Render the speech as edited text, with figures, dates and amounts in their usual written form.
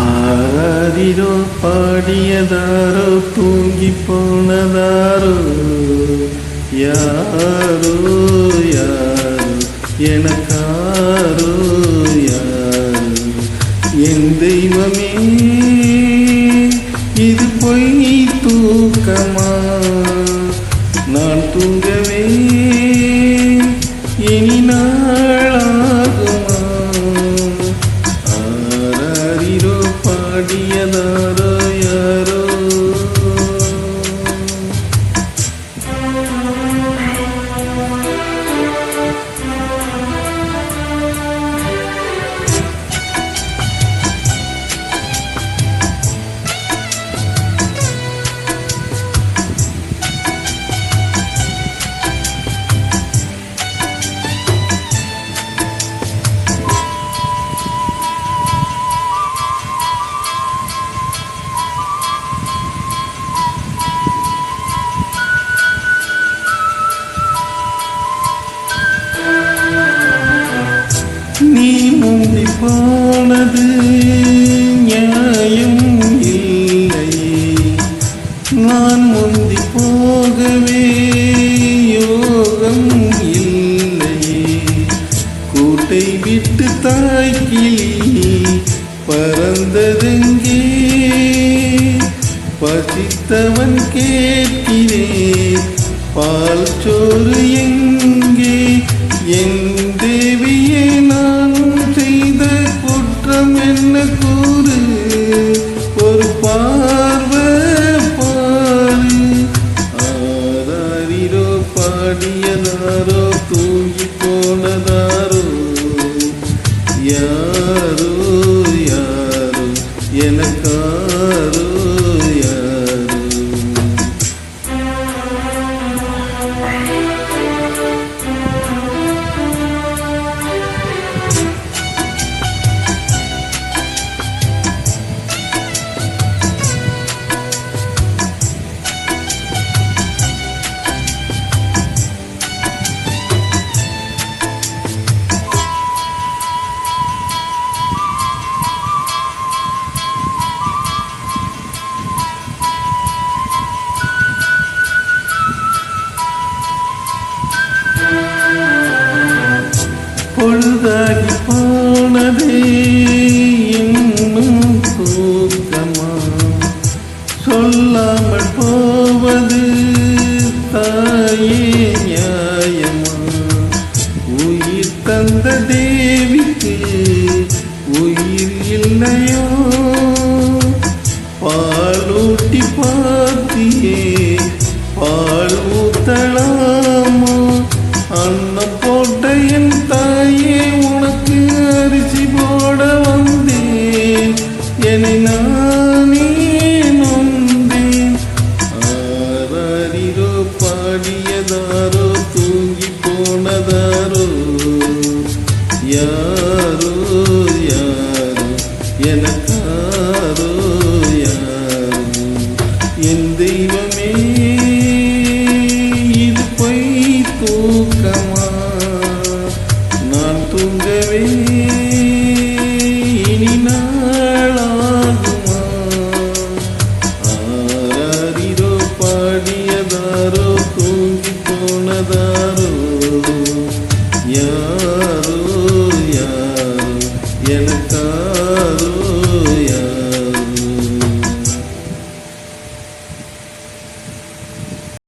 ஆரிரோ பாடியதாரோ தூங்கி போனதாரோ யாரோ யாரோ எனக்காரோ யாரோ என் தெய்வமே இது பொய் தூக்கமா நான் தூங்கவே இனி நாளாகுமா ஆராரிரோ பாடியதாரோ யாரோ நீ முந்தி போனது நியாயம் இல்லையே நான் முந்தி போகவே யோகம் இல்லையே கூட்டை விட்டு தாய்க்கிளி பறந்ததெங்கே பசித்தவன் கேட்கிறேன் பால் சோறு எங்கே என் தேவியே நான் செய்த குற்றம் என்ன கூறு ஒரு பார்வை பாரு ஆராரிரோ பாடியதாரோ தூங்கி போனதாரோ யாரோ யாரோ எனக்காரோ யாரோ பொழுதாகி போனதே இன்னும் தூக்கமா சொல்லாமல் போவது தாயே நியாயமா உயிர் தந்த தேவிக்கு உயிர் இல்லையோ பாலூட்டி பார்த்தியே பால் ஊத்தலாமா அன்னம் போட்ட என் தாயே உனக்கு அரிசி போட வந்தேன் என்னை நானே நொந்தேன் ஆராரிரோ பாடியதாரோ தூங்கி போனதாரோ யாரோ யாரோ எனக்காரோ யாரோ என் தெய்வமே இது பொய் தூக்கமா நான் தூங்கவே